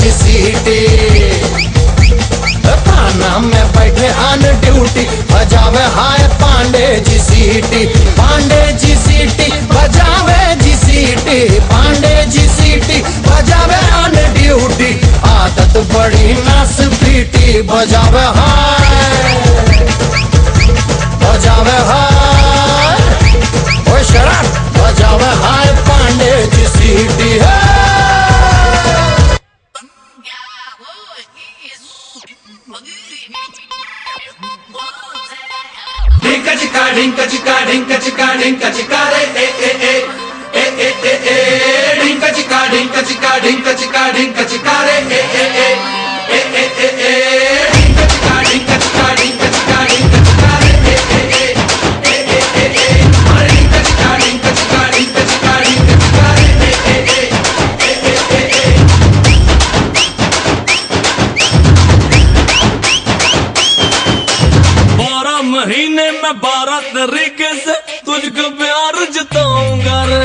जी सीटी। थाना में बैठे ऑन ड्यूटी बजावे हाय पांडे जी सीटी। पांडे जी सीटी बजावे जी सीटी। पांडे जी सीटी बजावे ऑन ड्यूटी। आदत बड़ी नस पीटी बजावे हाय बजावे हाय ओ शराब बजावे हाय पांडे जी सीटी है। ढिंका चिका ढिंका चिका ढिंका चिका ढिंका चिका रे ए ए ए ए ए ए ए ढिंका चिका ढिंका चिका ढिंका चिका ढिंका चिका रे ए ए ए ए ए ए ए ढिंका चिका ढिंका चिका ढिंका चिका ढिंका चिका रे ए ए ए ए ए ए ए ढिंका चिका ढिंका चिका ढिंका चिका ढिंका चिका रे ए ए ए ए ए ए। 12 महीने में 12 तरीके से तुझको प्यार जताऊंगा रे।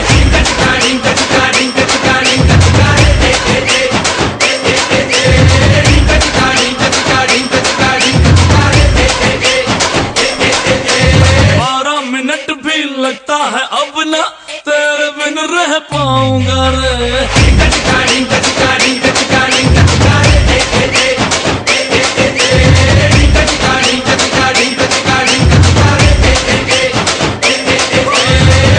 ढिंका चिका ढिंका चिका ढिंका चिका ढिंका चिका रे ए ए ए ए ए ए ए ढिंका चिका ढिंका चिका ढिंका चिका ढिंका चिका रे ए ए ए ए ए ए 12 मिनट भी लगता है अब ना तेरे बिन रह पाऊंगा रे। ढिंका चिका ढिंका चिका ढिंका चिका ढिंका चिका रे ए ए ए ए ए ए ढिंका चिका ढिंका चिका ढिंका चिका ढिंका चिका रे ए ए ए ए ए।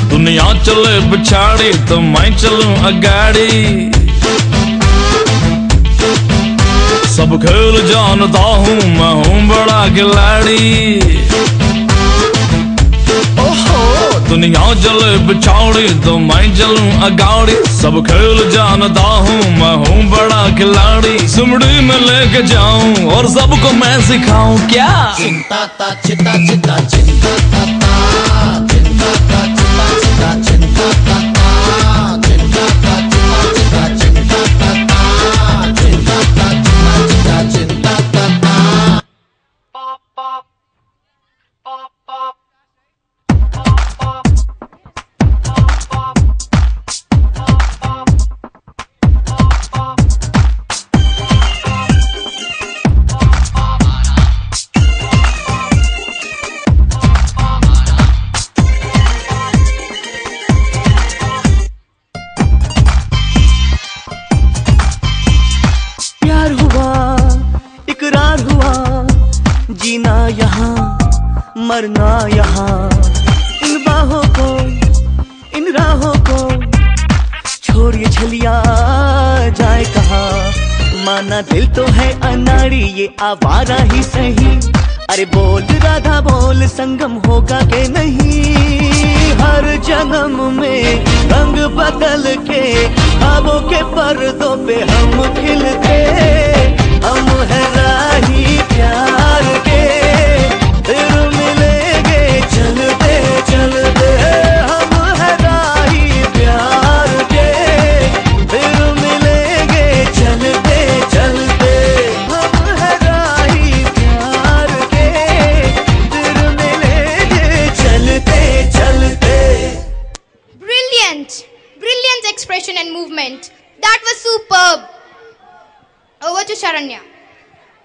दुनिया चले पिछाड़ी तो मैं चलूं अगाड़ी। सब खेल जानता हूँ मैं हूँ बड़ा खिलाड़ी। ओहो दुनिया चले पिछाड़ी तो मैं चलूं अगाड़ी। सब खेल जानता हूँ मैं हूँ बड़ा खिलाड़ी। सुमड़ी में लेके जाऊं और सबको मैं सिखाऊं क्या। चिंता ता चिता चिता चिंता ता चिंता ता चिता चिता चिंता ता चिंता ता चिता चिता चिंता ता चिंता ता चिता चिता चिंता ता। प्यार हुआ इकरार हुआ जीना यहाँ मरना यहाँ। इन बाहों को इन राहों को छोड़ ये छलिया जाए कहाँ। माना दिल तो है अनाड़ी ये आवारा ही सही। अरे बोल राधा बोल संगम होगा के नहीं। हर जन्म में रंग बदल के ख्वाबों के पर्दों पे हम खिलते। हम है राही प्यार के फिर मिलेंगे चलते चलते। हम है राही प्यार के फिर मिलेंगे चलते चलते। हम है राही प्यार के फिर मिलेंगे चलते चलते। Brilliant! Brilliant expression and movement. That was superb. Over to Sharanya.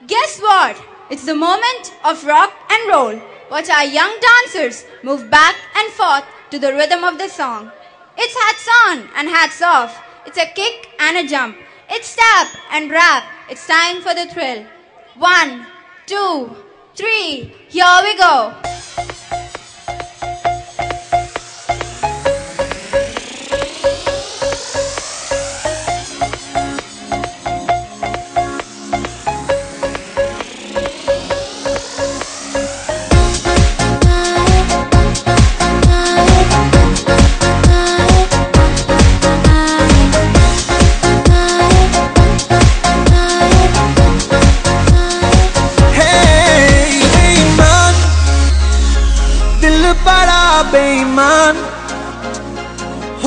Guess what? It's the moment of rock and roll. Watch our young dancers move back and forth to the rhythm of the song. It's hats on and hats off. It's a kick and a jump. It's tap and rap. It's time for the thrill. 1, 2, 3. Here we go.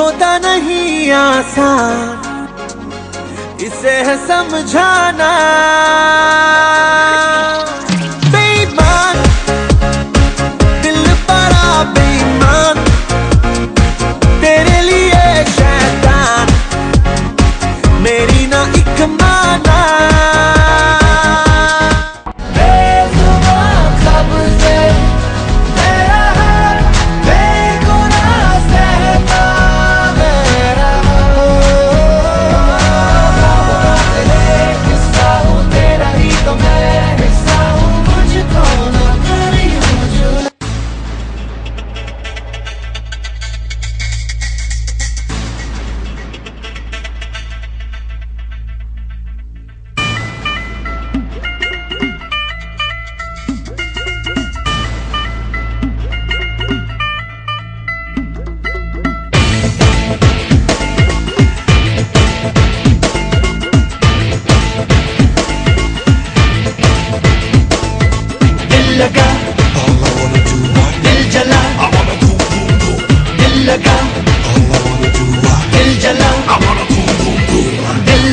होता नहीं आसान, इसे है समझाना। बेईमान दिल बड़ा बेईमान, तेरे लिए शैतान मेरी ना एक माना।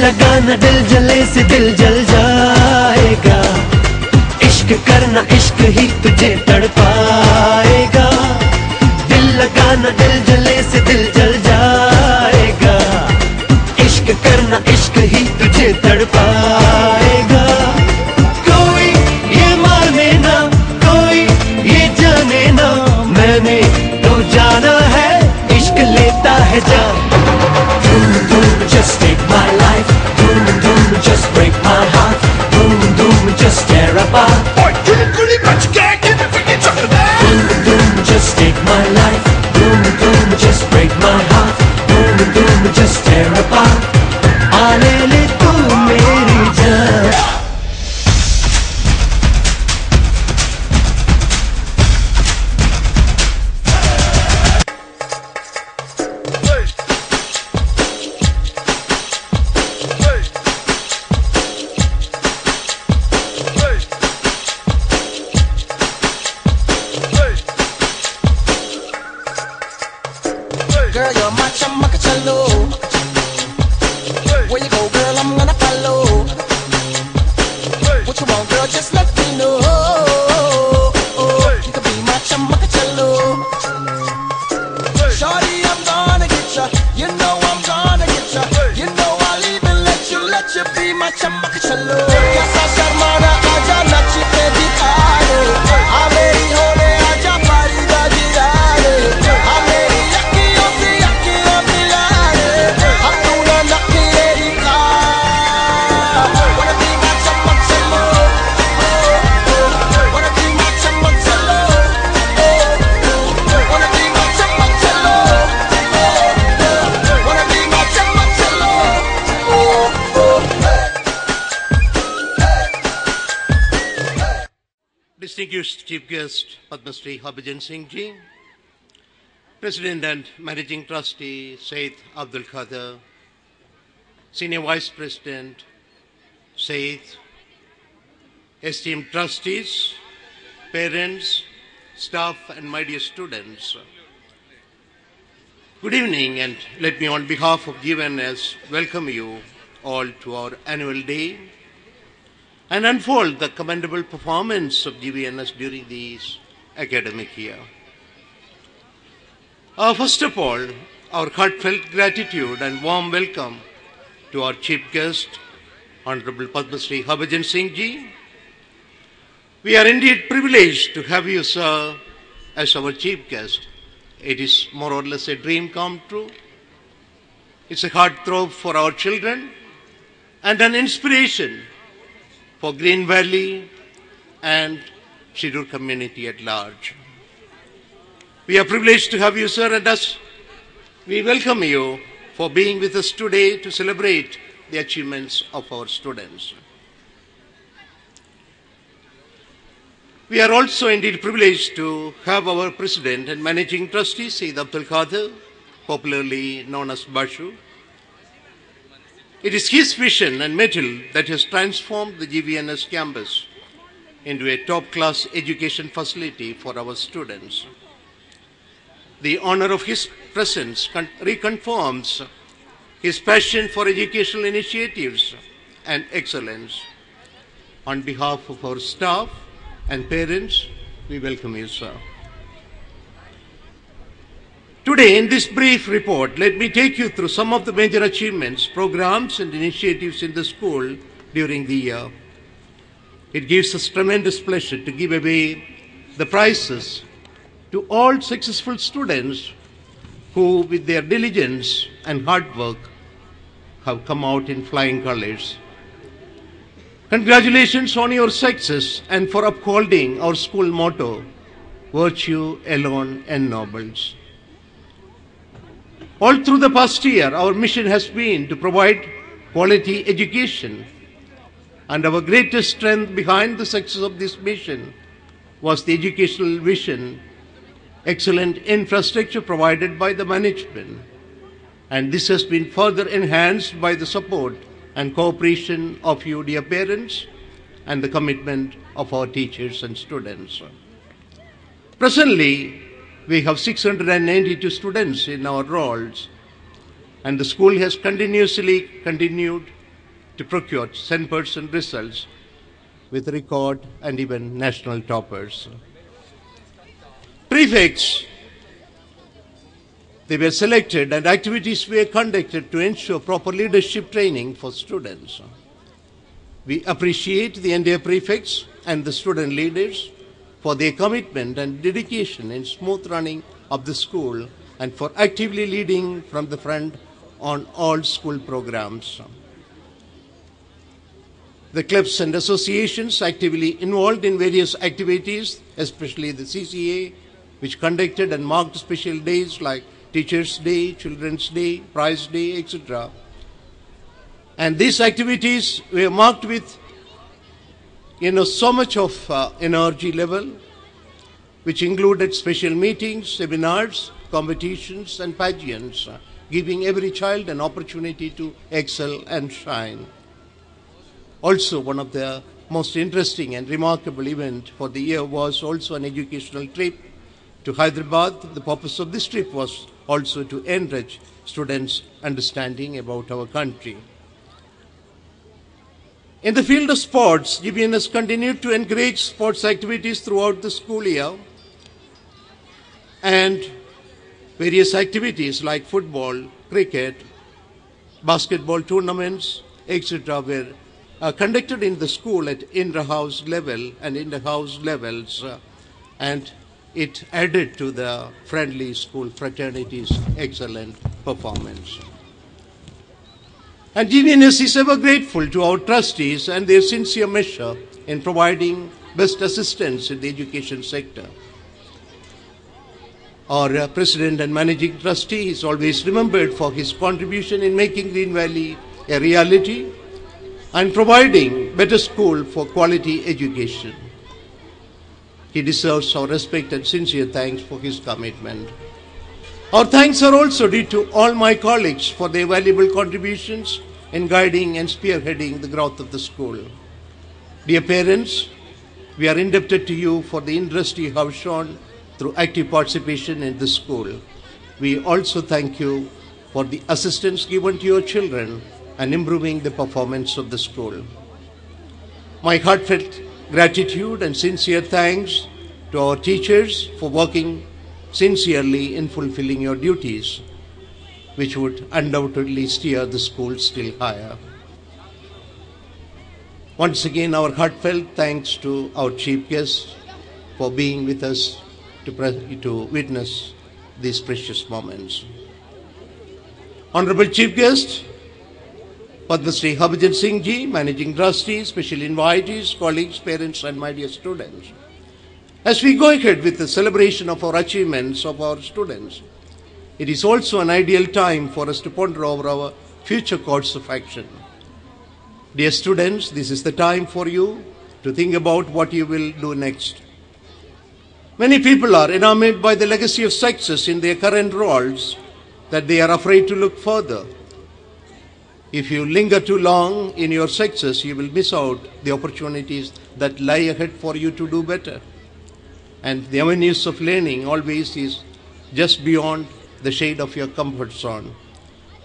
लगाना दिल जले से दिल जल जाएगा, इश्क करना इश्क ही तुझे तड़पाएगा। दिल लगाना दिल जले से दिल जल जाएगा, इश्क करना इश्क ही तुझे तड़पाएगा। कोई ये माने ना, कोई ये जाने ना, मैंने तो जाना है इश्क लेता है जान। Doom doom just take my life, doom doom just break my heart, doom doom just tear apart. Boy, but you can't get it, forget something there. Doom doom just take my life, doom doom just break my heart, doom doom just tear apart. आले ले तू मेरी जान। Girl, you're my chamacachalo. Where you go, girl, I'm gonna follow. What you want, girl, just let me know. You can be my chamacachalo. Shorty, I'm gonna get ya. You know I'm gonna get ya. You know I'll even let you be my chamacachalo. Kaisa sharmana, aaja nach ke dikha de. Aa meri hole, aaja pari da jira de. Aa meri Distinguished Chief Guest Padma Shri Harbhajan Singh Ji, President and Managing Trustee Syed Abdul Qadir, Senior Vice President Syed, esteemed trustees, parents, staff and my dear students. Good evening, and let me on behalf of GVNS welcome you all to our annual day and unfold the commendable performance of GVNS during this academic year. First of all, our heartfelt gratitude and warm welcome to our Chief Guest, Honorable Padma Shri Harbhajan Singh Ji. We are indeed privileged to have you, sir, as our Chief Guest. It is more or less a dream come true. It's a heartthrob for our children and an inspiration for Green Valley and scheduled community at large. We are privileged to have you, sir, and thus we welcome you for being with us today to celebrate the achievements of our students. We are also indeed privileged to have our President and Managing Trustee, Syed Abdul Qadir, popularly known as Bashu. It is his vision and mettle that has transformed the GVNS campus into a top-class education facility for our students. The honor of his presence reconfirms his passion for educational initiatives and excellence. On behalf of our staff and parents, we welcome you, sir. Today, in this brief report, let me take you through some of the major achievements, programs, and initiatives in the school during the year. It gives us tremendous pleasure to give away the prizes to all successful students who, with their diligence and hard work, have come out in flying colors. Congratulations on your success and for upholding our school motto, virtue alone ennobles. All through the past year, our mission has been to provide quality education, and our greatest strength behind the success of this mission was the educational vision, excellent infrastructure provided by the management, and this has been further enhanced by the support and cooperation of you, dear parents, and the commitment of our teachers and students. Presently, we have 692 students in our roles, and the school has continued to procure 100% results with record and even national toppers. Prefects, they were selected and activities were conducted to ensure proper leadership training for students. We appreciate the entire prefects and the student leaders for their commitment and dedication in smooth running of the school and for actively leading from the front on all school programs. The clubs and associations actively involved in various activities, especially the CCA, which conducted and marked special days like Teachers' Day, Children's Day, Prize Day, etc. And these activities were marked with so much of energy level, which included special meetings, seminars, competitions, and pageants, giving every child an opportunity to excel and shine. Also, one of the most interesting and remarkable events for the year was also an educational trip to Hyderabad. The purpose of this trip was also to enrich students' understanding about our country. In the field of sports, GBN has continued to encourage sports activities throughout the school year, and various activities like football, cricket, basketball tournaments, etc. were conducted in the school at inter-house level and inter-house levels, and it added to the friendly school fraternity's excellent performance. And GBNS is ever grateful to our trustees and their sincere measure in providing best assistance in the education sector. Our President and Managing Trustee is always remembered for his contribution in making Green Valley a reality and providing better school for quality education. He deserves our respect and sincere thanks for his commitment. Our thanks are also due to all my colleagues for their valuable contributions in guiding and spearheading the growth of the school. Dear parents, we are indebted to you for the interest you have shown through active participation in the school. We also thank you for the assistance given to your children and improving the performance of the school. My heartfelt gratitude and sincere thanks to our teachers for working sincerely in fulfilling your duties, which would undoubtedly steer the school still higher. Once again, our heartfelt thanks to our chief guest for being with us to witness these precious moments. Honorable Chief Guest, Padma Shri Harbhajan Singh Ji, Managing Trustee, special invitees, colleagues, parents, and my dear students. As we go ahead with the celebration of our achievements of our students, it is also an ideal time for us to ponder over our future course of action. Dear students, this is the time for you to think about what you will do next. Many people are enamored by the legacy of success in their current roles that they are afraid to look further. If you linger too long in your success, you will miss out the opportunities that lie ahead for you to do better. And the avenues of learning always is just beyond the shade of your comfort zone.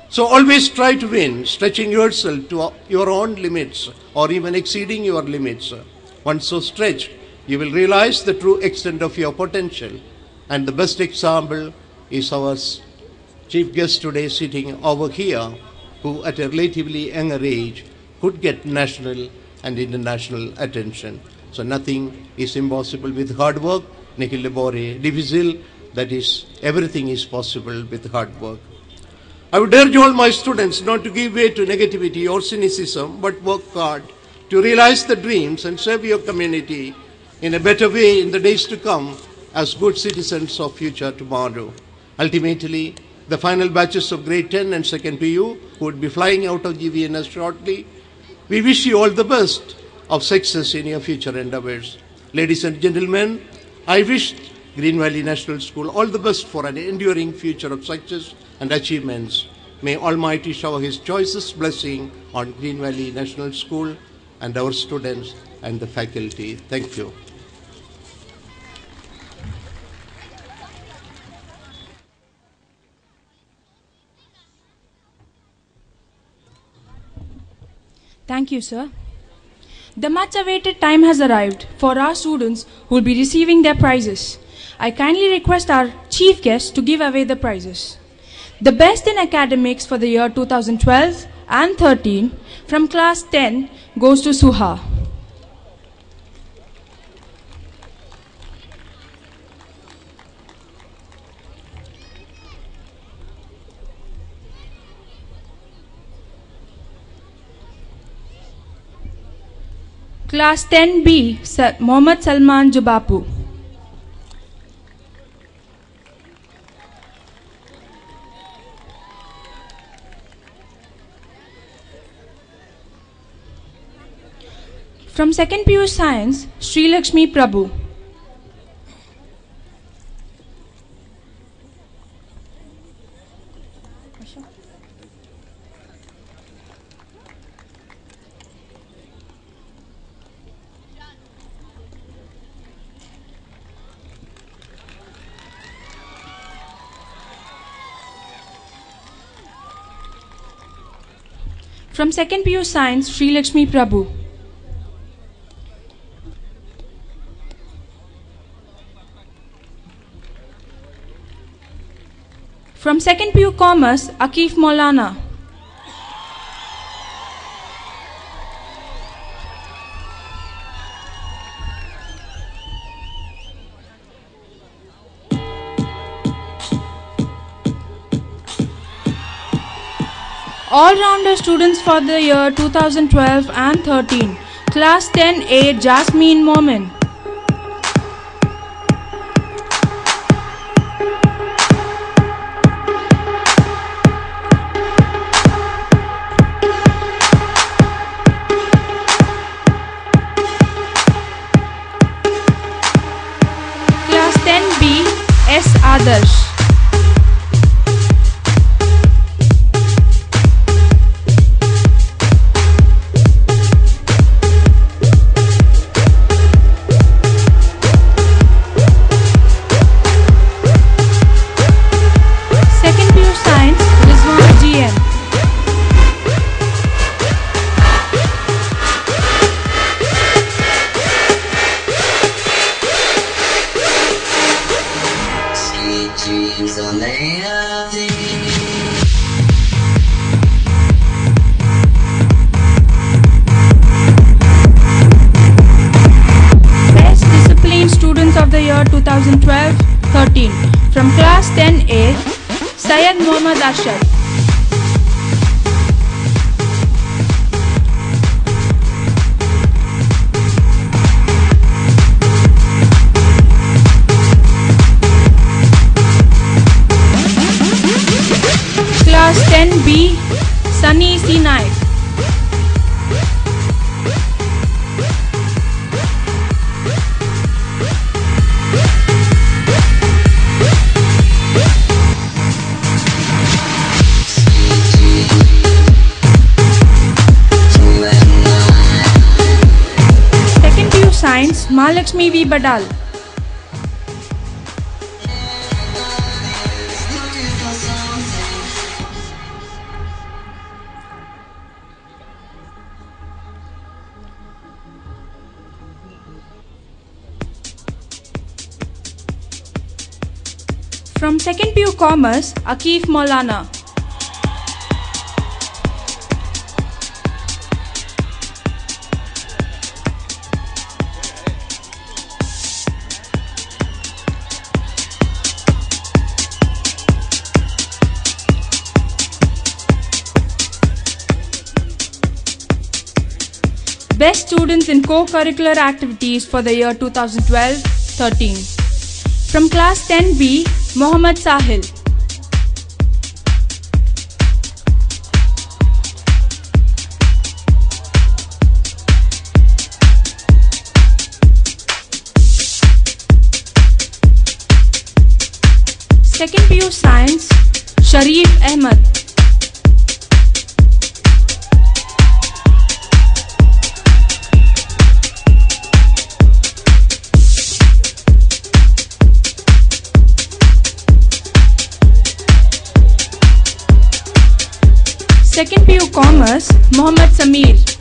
So always try to win, stretching yourself to your own limits or even exceeding your limits. Once so stretched, you will realize the true extent of your potential. And the best example is our chief guest today sitting over here, who at a relatively younger age could get national and international attention. So nothing is impossible with hard work. Nihil labore difficile, that is, everything is possible with hard work. I would urge all my students not to give way to negativity or cynicism, but work hard to realize the dreams and serve your community in a better way in the days to come as good citizens of future tomorrow. Ultimately, the final batches of grade 10 and 2nd PU who would be flying out of GVNS shortly, we wish you all the best of success in your future endeavors. Ladies and gentlemen, I wish Green Valley National School all the best for an enduring future of success and achievements. May Almighty shower His choicest blessing on Green Valley National School and our students and the faculty. Thank you. Thank you, sir. The much-awaited time has arrived for our students who will be receiving their prizes. I kindly request our chief guest to give away the prizes. The best in academics for the year 2012 and 13 from class 10 goes to Suha. Class 10B, Mohammad Salman Jubapu. From 2nd PU Science, Sri Lakshmi Prabhu. From 2nd PU Science, Sri Lakshmi Prabhu. From 2nd PU Commerce, Akif Maulana. All-rounder students for the year 2012 and 13. Class 10A, Jasmine Momin. Class 10B, S. Adarsh. Of the year 2012-13 from class 10A, Syed Muhammad Ashar. Class 10B, Sunny C. Naik. Science, Mahalakshmi V. Badal. From 2nd PU Commerce, Akif Maulana. Best students in co-curricular activities for the year 2012-13. From class 10B, Mohammad Sahil. Second PU Science, Sharif Ahmed. Second PU Commerce, Mohammad Sameer.